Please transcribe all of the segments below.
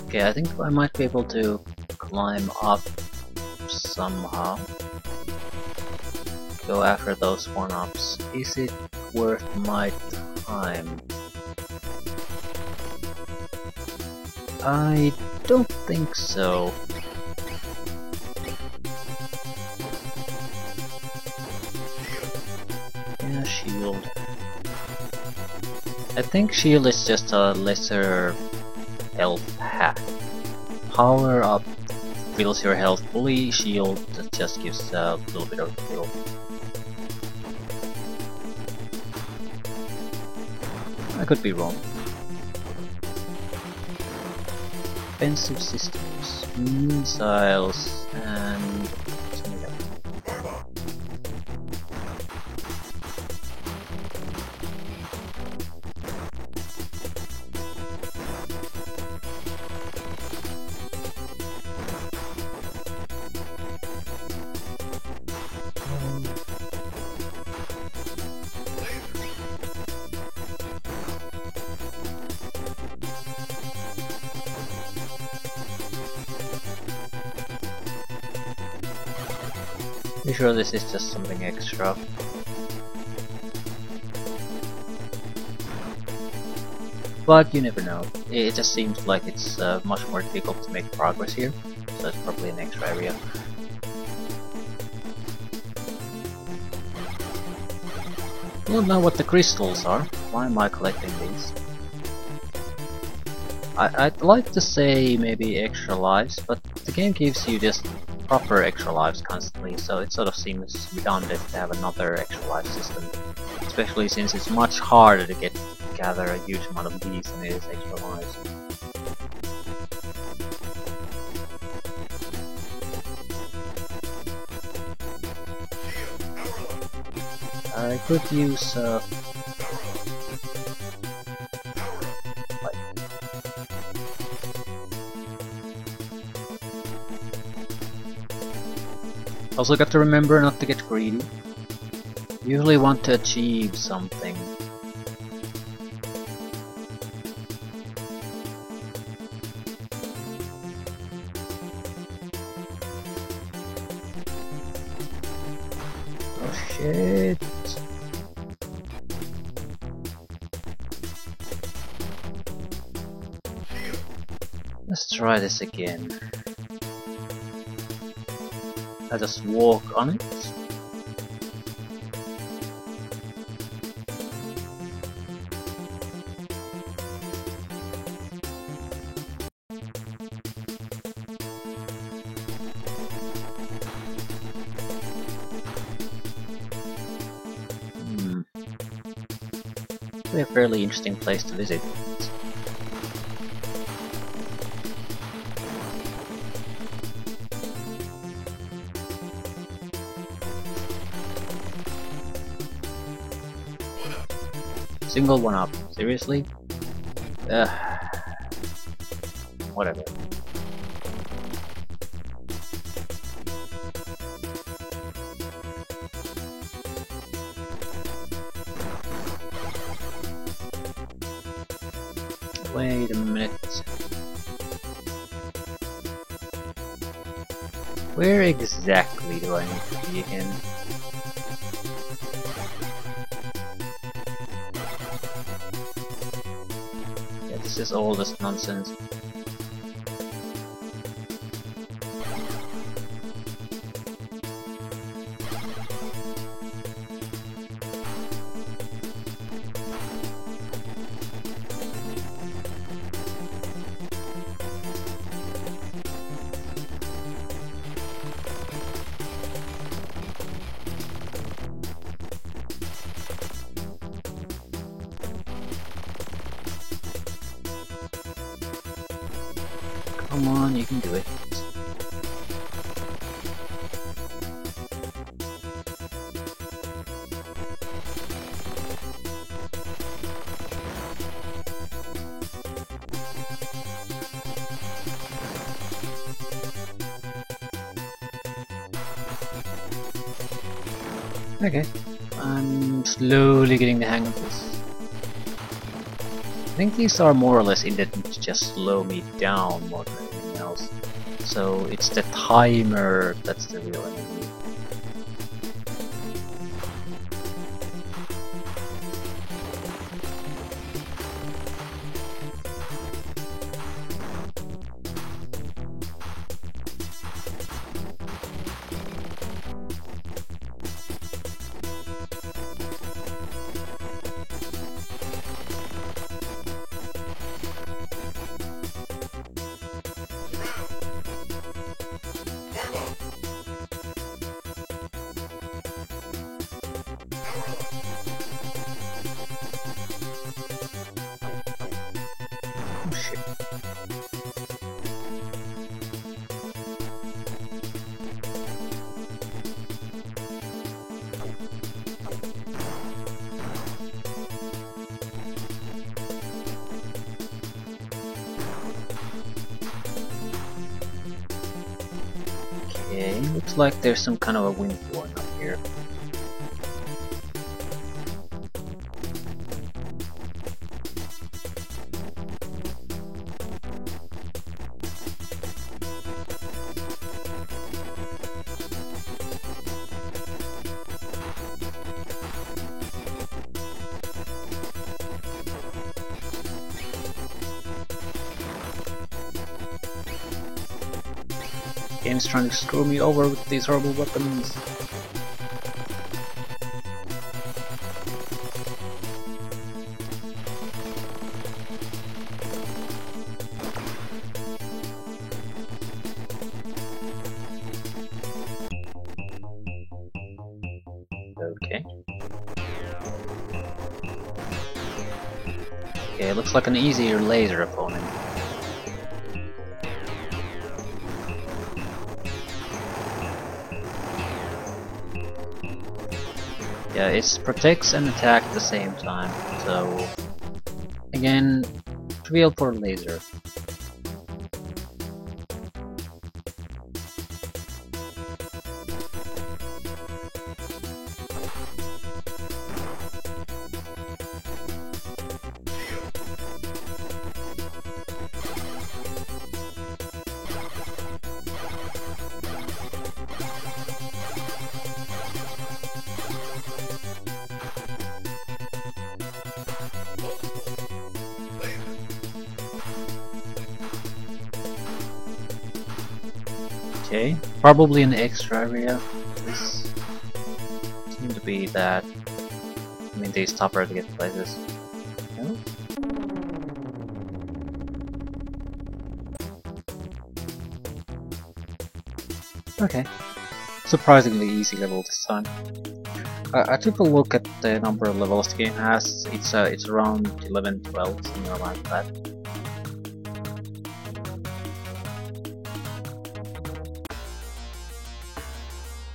Okay, I think I might be able to climb up somehow. Go after those 1-ups. Is it worth my time? I don't think so. Yeah, shield. I think shield is just a lesser health hack. Power up fills your health fully, shield just gives a little bit of heal. I could be wrong. Defensive systems, missiles, and I'm sure this is just something extra. But you never know. It just seems like it's much more difficult to make progress here, so it's probably an extra area. I don't know what the crystals are. Why am I collecting these? I'd like to say maybe extra lives, but the game gives you just proper extra lives constantly, so it sort of seems redundant to have another extra life system, especially since it's much harder to gather a huge amount of these than it is extra lives. I could use also got to remember not to get greedy. You usually want to achieve something. Oh shit. Let's try this again. I just walk on it. It's a fairly interesting place to visit. Single 1-up, seriously? Whatever. Wait a minute. Where exactly do I need to be again? This is all this nonsense. Come on, you can do it. Okay, I'm slowly getting the hang of this. think these are more or less intended to just slow me down more than anything else. So it's the timer that's the real enemy. Okay, looks like there's some kind of a wind blowing up here. Game's trying to screw me over with these horrible weapons. Okay. Okay, looks like an easier laser opponent. Yeah, it protects and attack at the same time, so again, trivial for laser. Okay, probably an extra area. This seems to be that. I mean, these tougher to get places. No? Okay, surprisingly easy level this time. I took a look at the number of levels the game has. It's around 11, 12, something like that.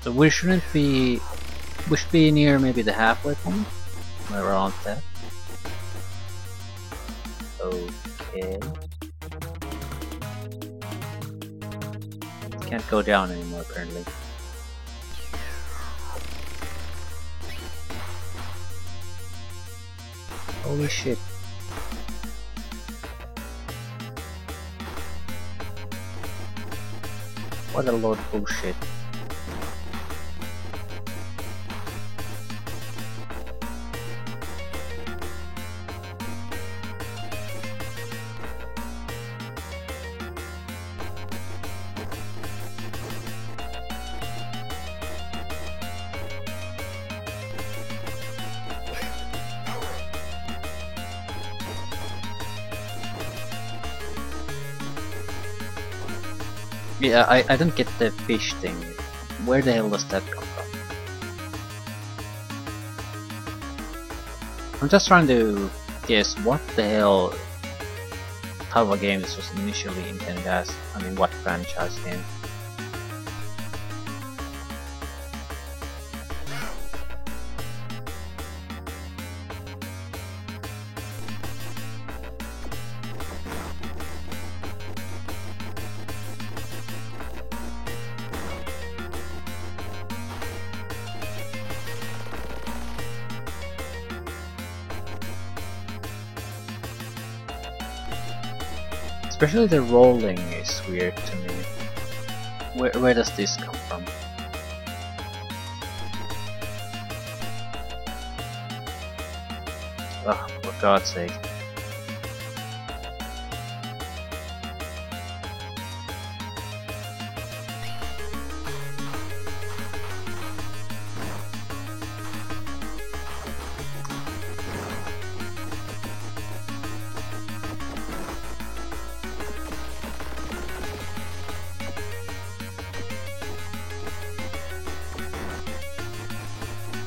So we should be near maybe the halfway point, around that. Okay. Can't go down anymore apparently. Holy shit. What a load of bullshit. Yeah, I don't get the fish thing. Where the hell does that come from? I'm just trying to guess what the hell type of game this was initially intended as. I mean, what franchise game. Especially the rolling is weird to me. Where does this come from? Oh, for God's sake.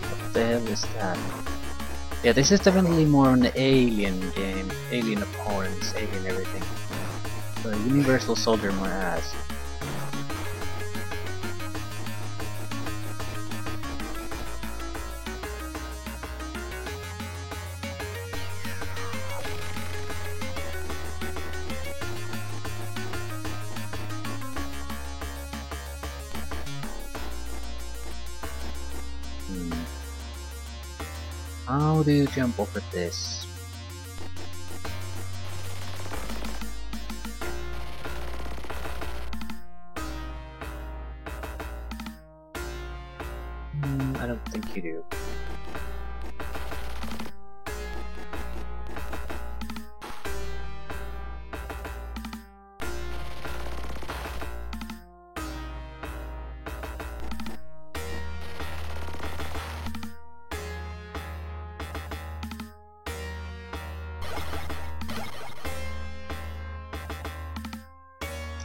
What the hell is that? Yeah, this is definitely more an alien game. Alien opponents, alien everything. So Universal Soldier my ass. How do you jump over this? I don't think you do.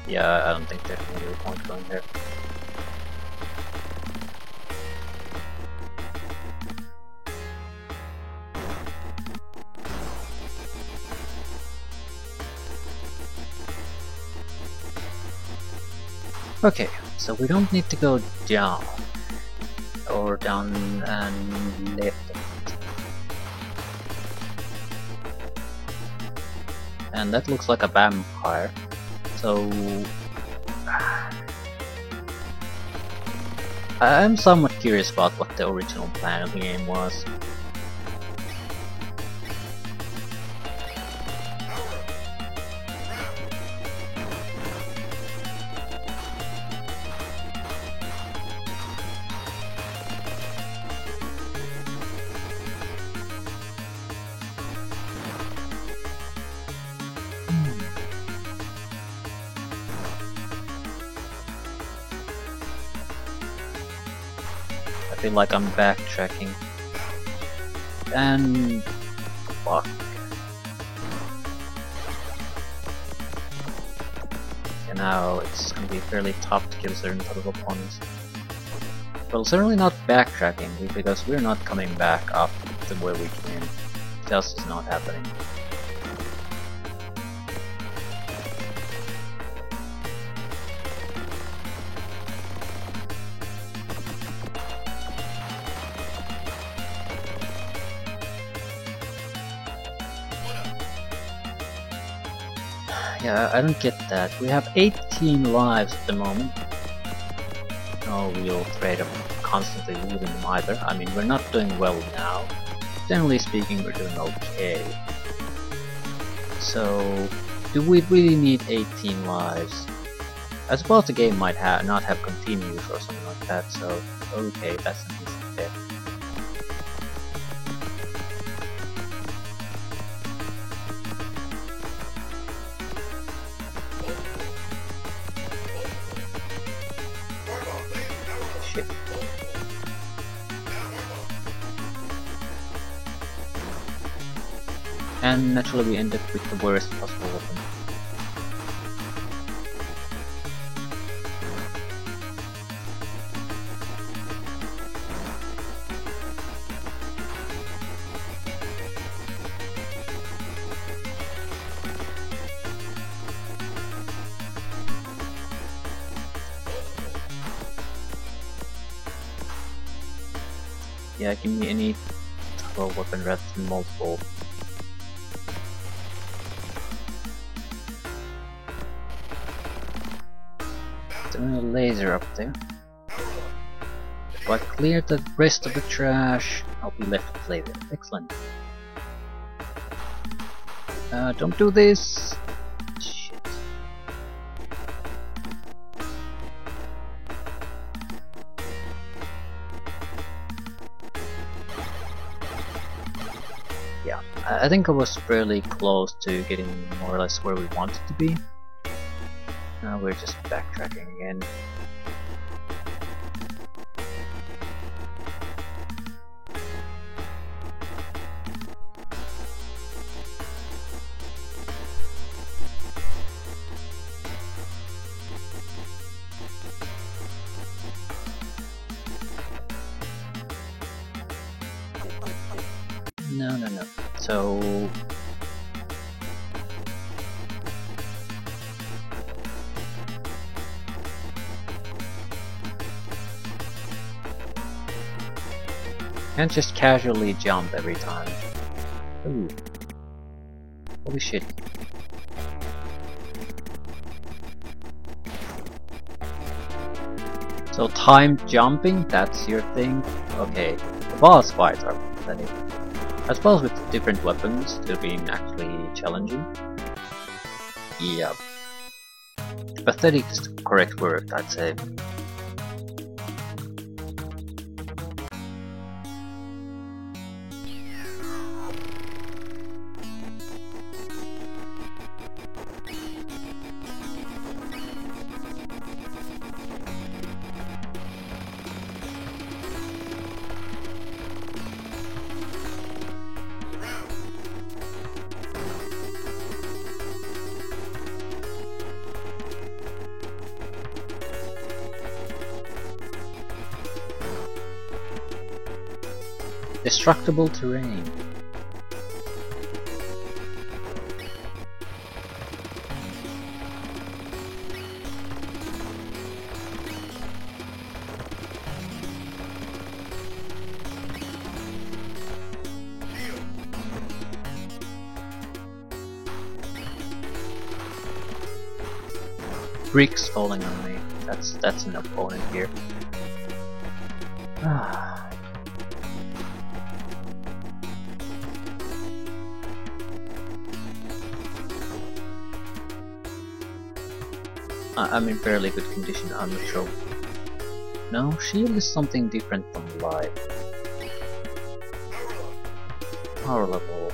Yeah, I don't think there's any point going there. Okay, so we don't need to go down. Or down and left. And that looks like a vampire. So I'm somewhat curious about what the original plan of the game was. I feel like I'm backtracking. And fuck. And now it's gonna be fairly tough to kill certain type of opponents. Well, certainly not backtracking, because we're not coming back up the way we came. This is not happening. Yeah, I don't get that. We have 18 lives at the moment. No real threat of constantly losing them either. I mean, we're not doing well now. Generally speaking, we're doing okay. So, do we really need 18 lives? I suppose the game might not have continues or something like that, so okay, that's an easy bit. Shit. And naturally we end up with the worst possible weapon. Yeah, give me any type of weapon rather than multiple. There's a laser up there. If I clear the rest of the trash, I'll be left with laser. Excellent. Don't do this! Shit. I think I was fairly close to getting more or less where we wanted to be. Now we're just backtracking again. No. So can't just casually jump every time. Ooh. Holy shit. So timed jumping, that's your thing? Okay. The boss fights are pathetic. I suppose with different weapons they're being actually challenging. Yeah. Pathetic is the correct word, I'd say. Destructible terrain. Bricks falling on me. That's an opponent here. I'm in fairly good condition, I'm not sure. No, shield is something different from life. Power level.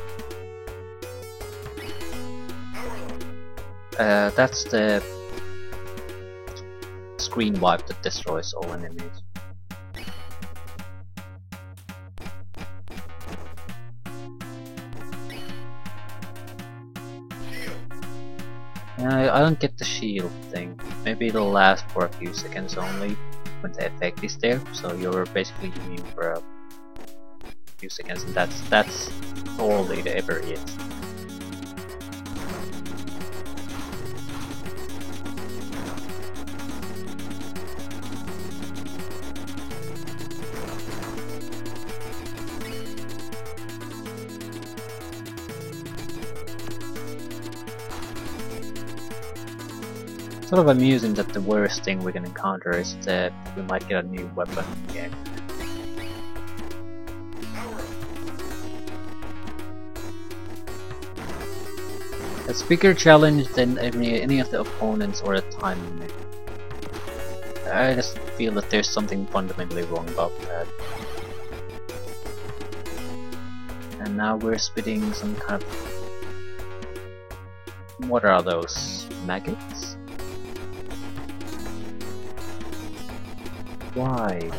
That's the screen wipe that destroys all enemies. I don't get the shield thing. Maybe it'll last for a few seconds only when the effect is there, so you're basically immune for a few seconds, and that's all it ever is. Sort of amusing that the worst thing we can encounter is that we might get a new weapon again. It's a bigger challenge than any of the opponents or the time limit. I just feel that there's something fundamentally wrong about that. And now we're spitting some kind of... What are those? Maggots? Why?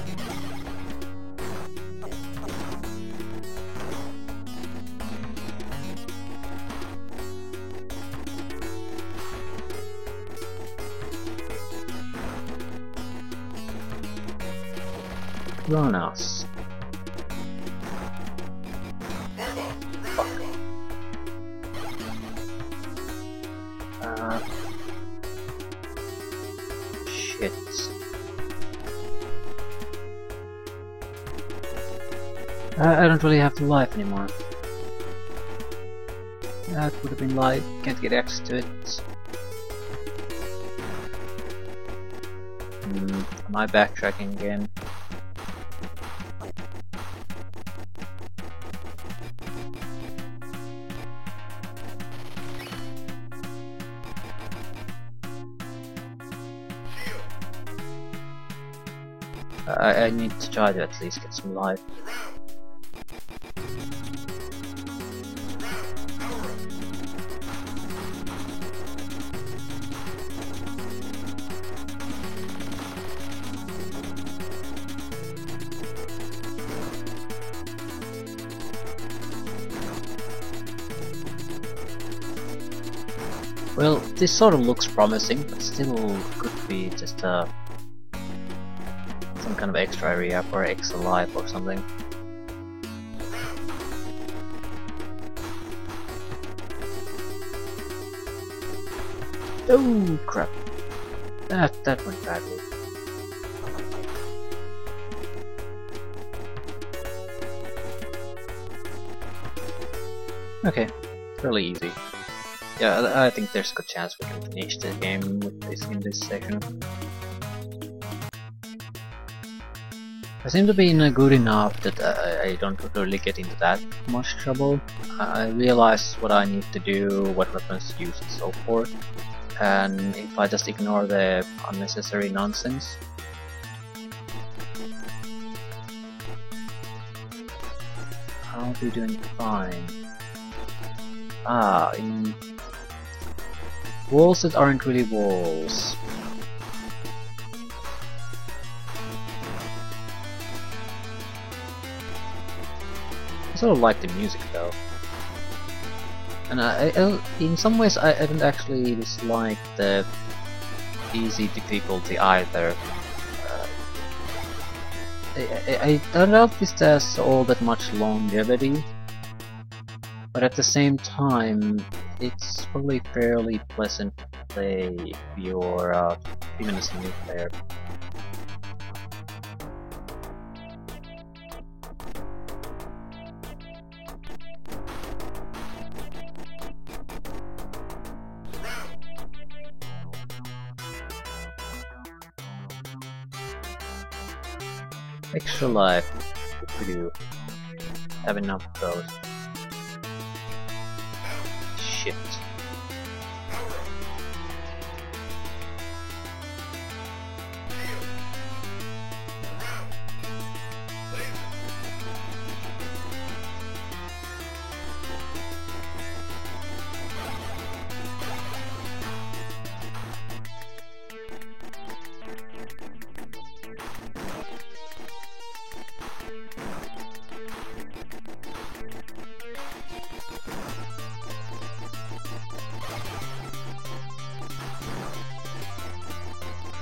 Kronos. Fuck. Shit. I don't really have the life anymore. That would have been life. Can't get access to it. Am I backtracking again? I need to try to at least get some life. Well, this sort of looks promising, but still could be just some kind of extra area for extra life or something. Oh crap! That went badly. Okay, fairly easy. Yeah, I think there's a good chance we can finish the game with this in this section. I seem to be in a good enough that I don't really get into that much trouble. I realize what I need to do, what weapons to use and so forth, and if I just ignore the unnecessary nonsense. How are you doing? Fine. In walls that aren't really walls. I sort of like the music though. And in some ways I don't actually dislike the easy difficulty either. I don't know if this has all that much longevity, but at the same time it's probably fairly pleasant to play if you're even a single player. Extra life, if we do have enough of those. Shit.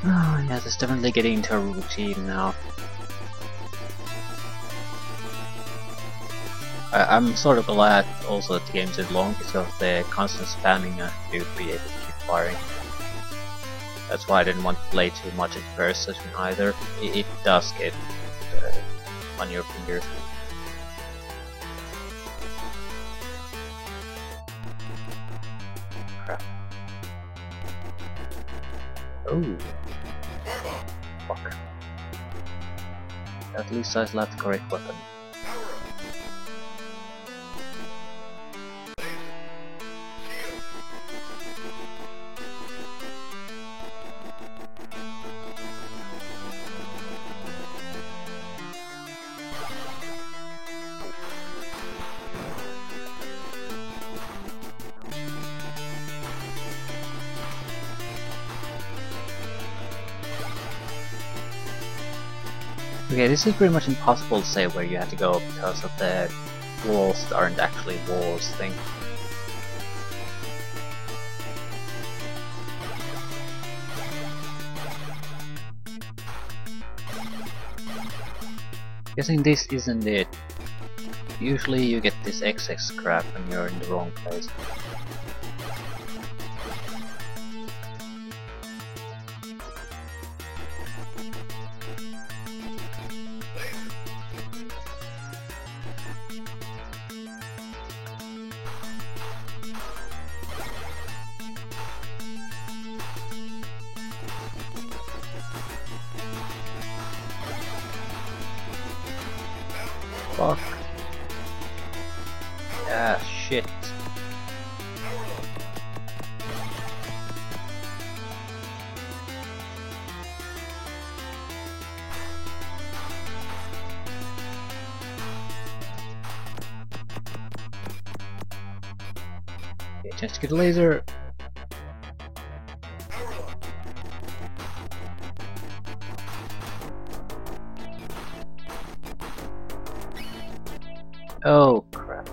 Oh yeah, it's definitely getting into a routine now. I'm sort of glad also that the game's is long because of the constant spamming to be able to keep firing. That's why I didn't want to play too much in first session either. It does get on your fingers. Crap. Oh. Fuck. At least I left the correct weapon. Okay, this is pretty much impossible to say where you have to go because of the walls that aren't actually walls thing. Guessing this isn't it. Usually you get this XX crap when you're in the wrong place. Fuck. Ah, shit. Okay, chance to get a laser. Oh crap.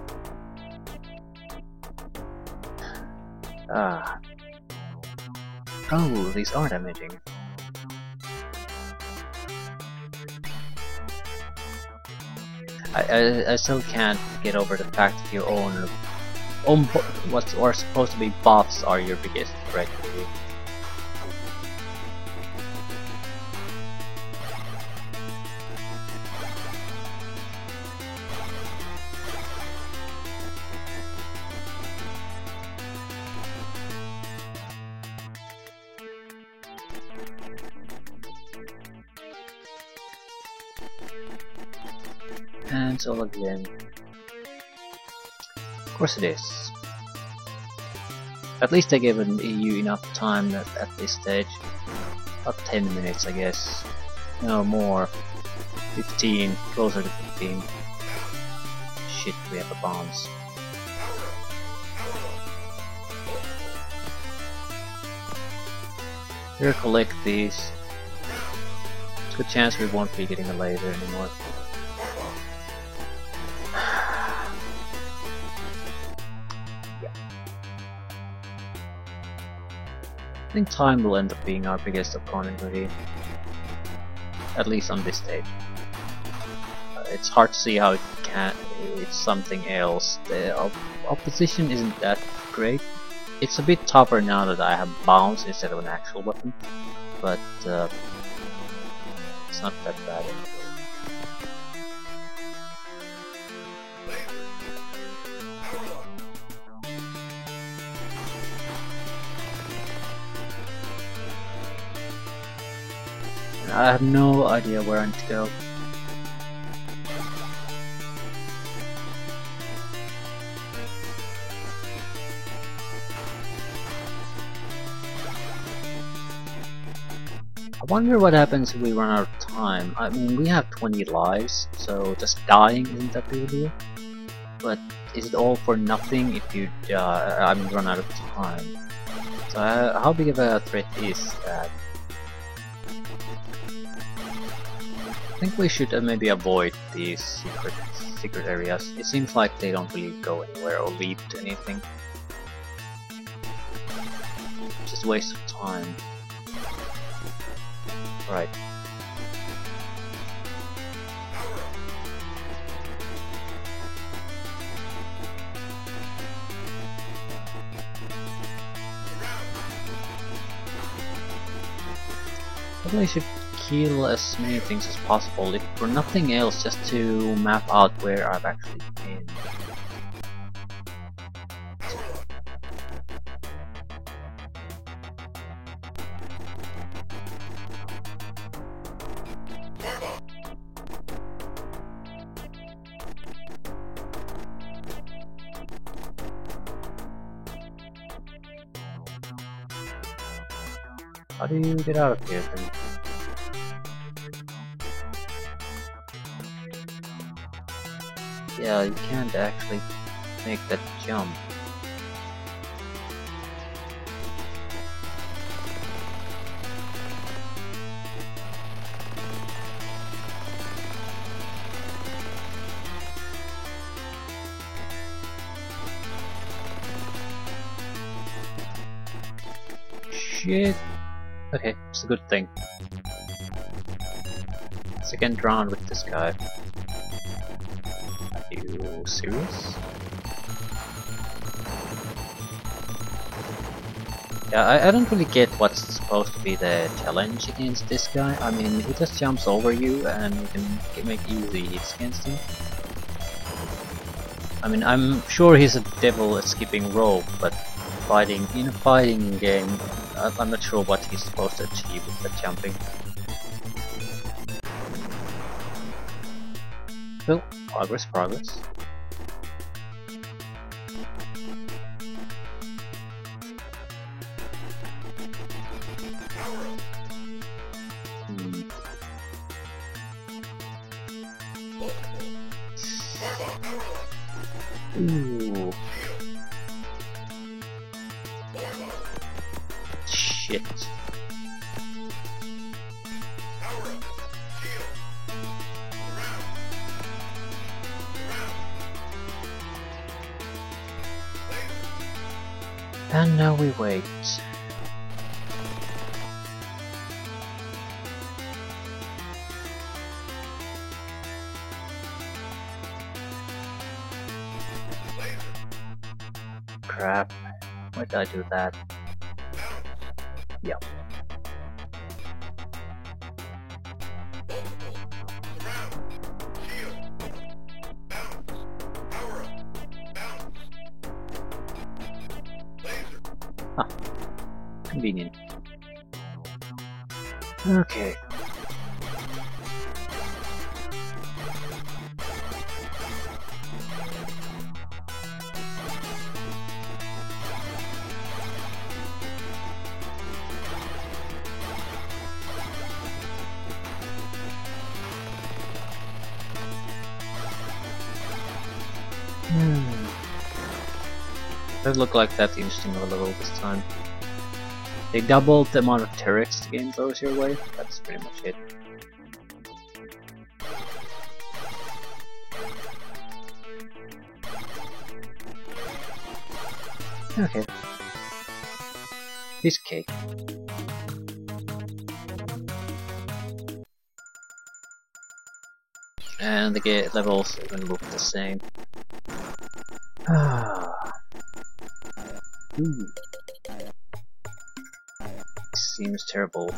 Ah. abilities are damaging. I still can't get over the fact that your own what are supposed to be buffs are your biggest threat to you. And so again. Of course it is. At least they given you enough time at this stage. About 10 minutes I guess. No more. 15, closer to 15. Shit, we have the bombs. Here, collect these. There's a good chance we won't be getting a laser anymore. I think time will end up being our biggest opponent really. At least on this stage. It's hard to see how it's something else. The opposition isn't that great. It's a bit tougher now that I have bounce instead of an actual weapon, but it's not that bad. I have no idea where I need to go. I wonder what happens if we run out of time. I mean, we have 20 lives, so just dying isn't that big a deal. But is it all for nothing if you run out of time? So how big of a threat is that? I think we should maybe avoid these secret areas. It seems like they don't really go anywhere or lead to anything. Just a waste of time. Right. Probably should kill as many things as possible, if for nothing else, just to map out where I've actually been. How do you get out of here then? Yeah, you can't actually make that jump. Shit. Okay, it's a good thing. Second round with this guy. Are you serious? Yeah, I don't really get what's supposed to be the challenge against this guy. I mean, he just jumps over you and you can make easy hits against him. I mean, I'm sure he's a devil at skipping rope, but in a fighting game, I'm not sure what he's supposed to achieve with the jumping. Well, progress. Ooh. Shit. And now we wait. crap. Why did I do that? Yep. Ah, convenient. Okay. Doesn't look like that interesting of a level this time. They doubled the amount of turrets the game throws your way. That's pretty much it. Okay. Piece of cake. And the levels even look the same. Seems terrible.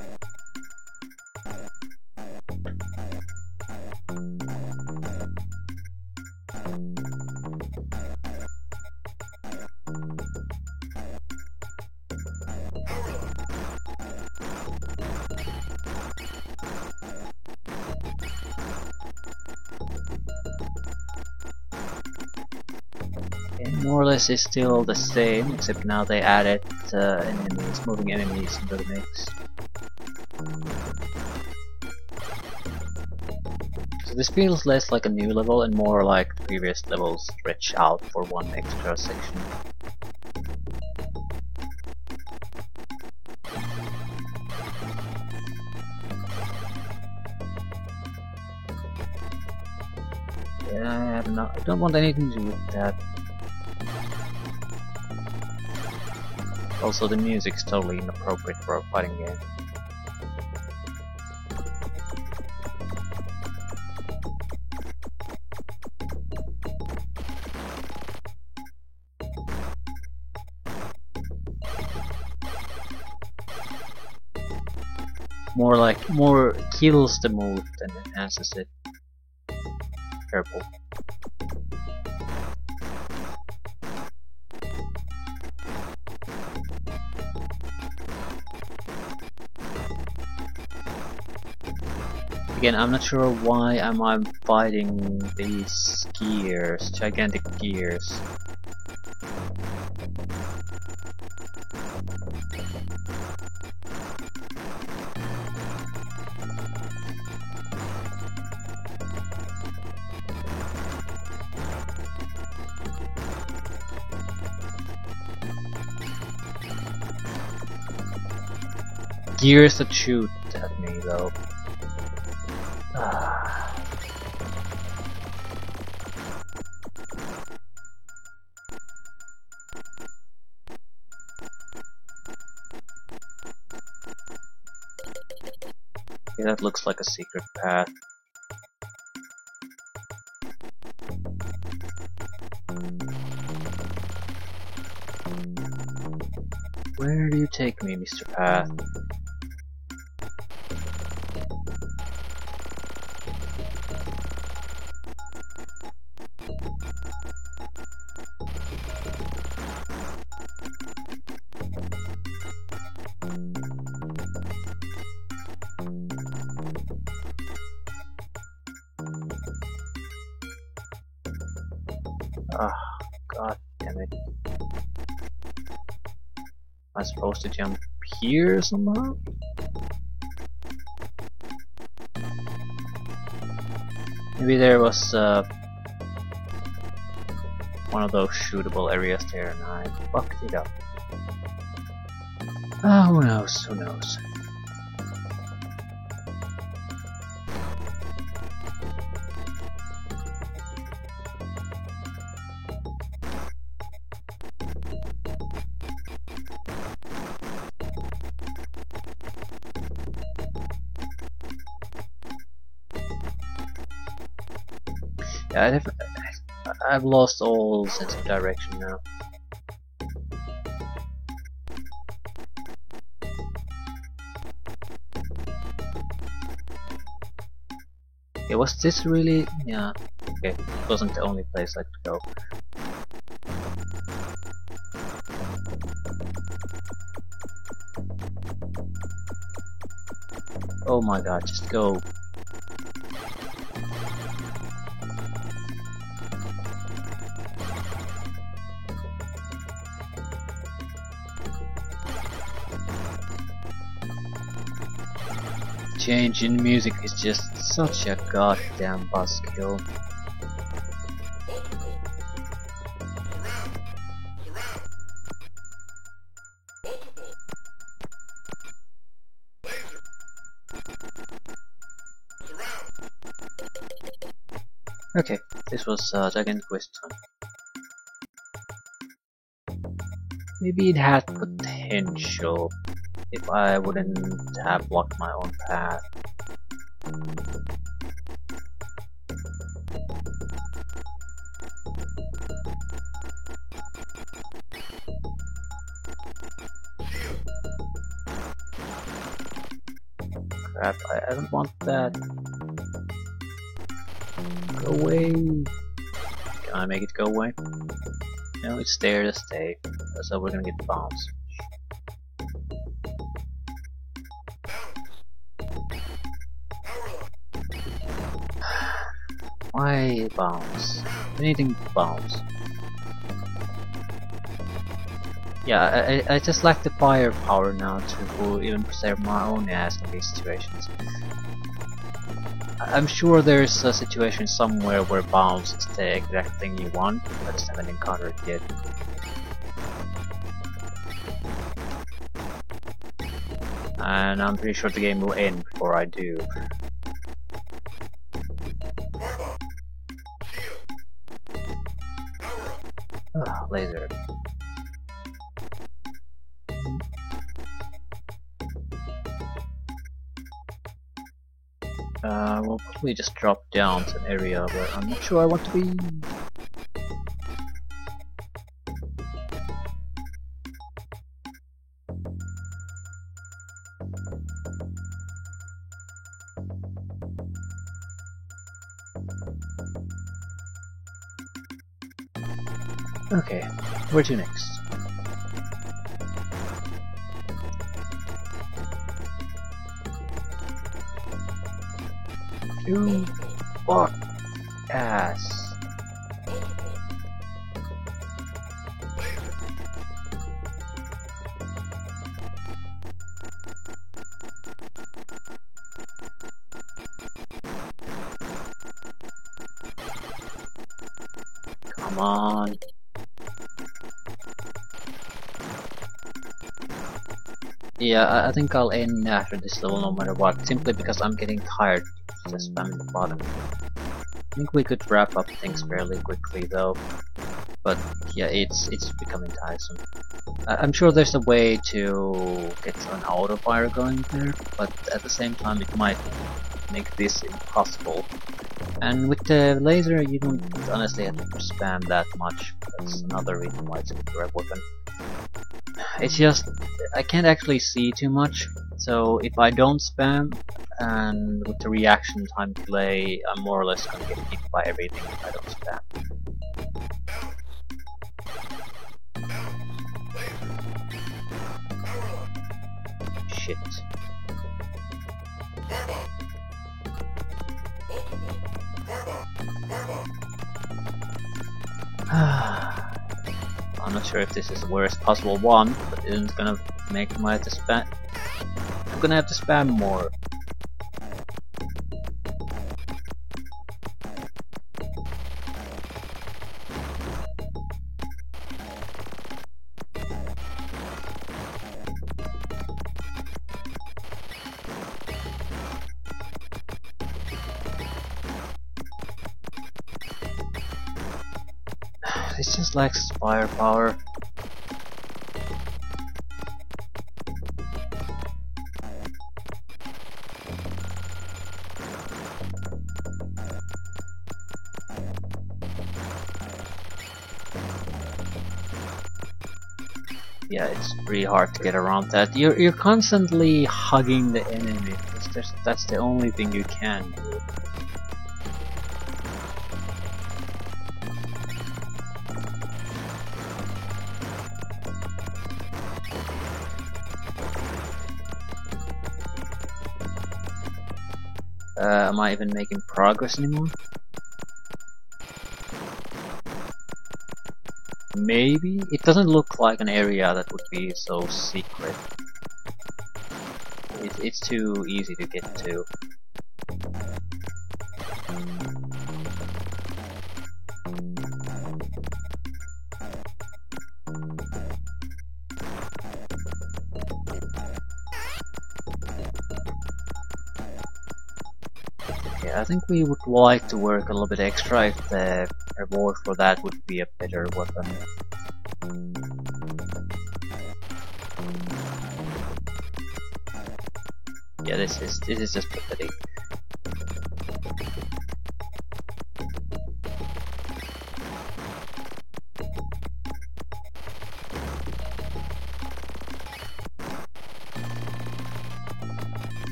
More or less is still the same, except now they added enemies, moving enemies into the mix. So this feels less like a new level and more like the previous levels stretch out for one extra section. Yeah, I don't want anything to do with that. Also, the music's totally inappropriate for a fighting game. More kills the move than enhances it. Careful. Again, I'm not sure why I'm fighting these gears, gigantic gears. Gears that shoot at me though. Yeah, that looks like a secret path. Where do you take me, Mr. Path? Ah, god damn it. Am I supposed to jump here somehow? Maybe there was one of those shootable areas there and I fucked it up. Ah, who knows, who knows. Yeah, I've lost all sense of direction now. Okay, was this really... yeah, okay, it wasn't the only place I could go. Oh my god, just go. Change in music is just such a goddamn buzzkill. Okay, this was Gigantic Quest time. Maybe it had potential if I wouldn't have blocked my own path. Crap, I don't want that. Go away! Can I make it go away? No, it's there to stay. So we're gonna get bombs. Why bombs? Anything bombs. Yeah, I just lack the firepower now to even preserve my own ass in these situations. I'm sure there's a situation somewhere where bombs is the exact thing you want, I just haven't encountered it yet. And I'm pretty sure the game will end before I do. Laser. We'll probably just drop down to an area where I'm not sure I want to be. Okay, where to next? You fuck ass. Come on. Yeah, I think I'll end after this level no matter what, simply because I'm getting tired of just spamming the bottom. I think we could wrap up things fairly quickly though, but yeah, it's becoming tiresome. I'm sure there's a way to get an auto fire going there, but at the same time it might make this impossible. And with the laser you don't honestly have to spam that much, that's another reason why it's a great weapon. It's just, I can't actually see too much, so if I don't spam, and with the reaction time delay, I'm more or less gonna get hit by everything if I don't spam. Shit. I'm not sure if this is the worst possible one, but it isn't gonna make me have to spam. I'm gonna have to spam more. This just lacks firepower. Yeah, it's pretty hard to get around that. You're constantly hugging the enemy. That's the only thing you can do. Am I even making progress anymore? Maybe? It doesn't look like an area that would be so secret. It's too easy to get to. Okay, I think we would like to work a little bit extra if the reward for that would be a better weapon. Yeah, this is just pathetic.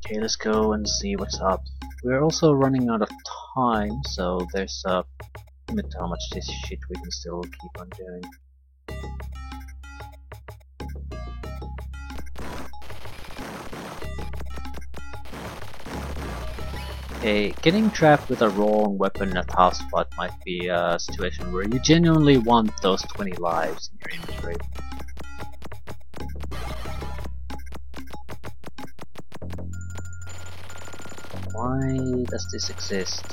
Okay, let's go and see what's up. We're also running out of time, so there's a limit to how much this shit we can still keep on doing. Okay, getting trapped with a wrong weapon in a tough spot might be a situation where you genuinely want those 20 lives in your inventory. Why does this exist?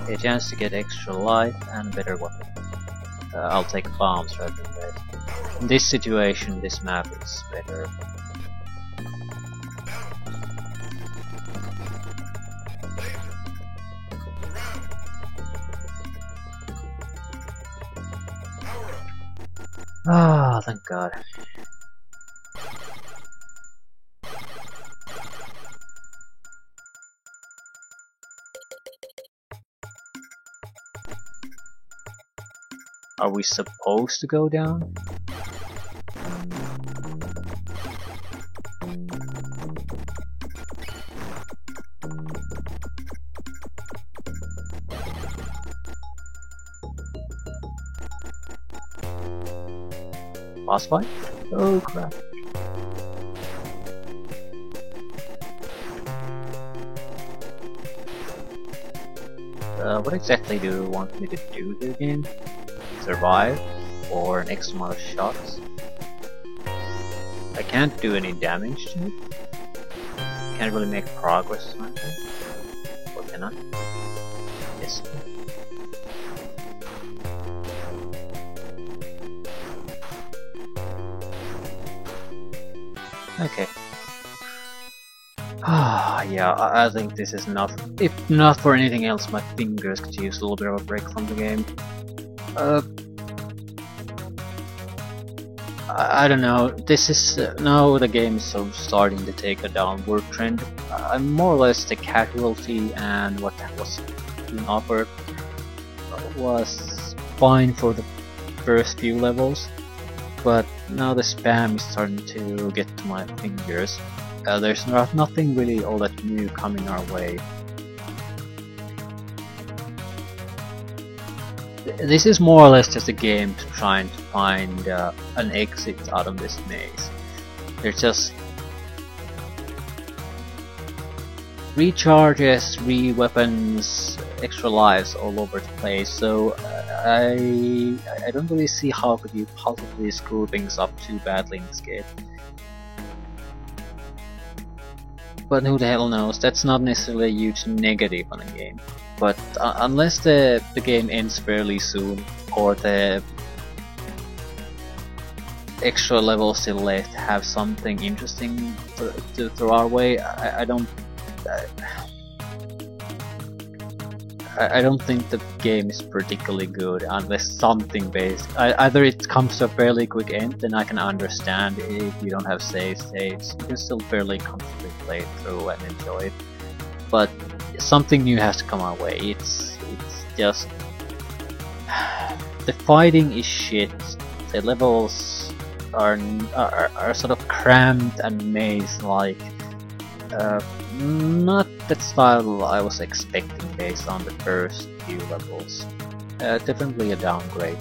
A chance to get extra life and a better weapon. I'll take bombs rather than that. In this situation, this map is better. Ah, thank God. Are we supposed to go down? Boss fight? Oh crap. What exactly do you want me to do here again? Survive? Or an extra amount of shots? I can't do any damage to it. Can't really make progress on it. Or can I? Yes. Okay. Ah, yeah, I think this is enough. If not for anything else, my fingers could use a little bit of a break from the game. I don't know, this is now the game is so starting to take a downward trend. I'm more or less the casualty, and what was being offered was fine for the first few levels, but now the spam is starting to get to my fingers. There's nothing really all that new coming our way. This is more or less just a game trying to find an exit out of this maze. There's just recharges, re-weapons, extra lives all over the place, so I don't really see how could you possibly screw things up too badly in this game. But who the hell knows, that's not necessarily a huge negative on the game. But unless the game ends fairly soon, or the extra levels still left have something interesting to throw our way, I don't think the game is particularly good unless something based. Either it comes to a fairly quick end, then I can understand if you don't have save states. You can still fairly comfortably play through and enjoy it. But something new has to come our way. It's just The fighting is shit. The levels are sort of cramped and maze-like. Not that style I was expecting based on the first few levels. Definitely a downgrade.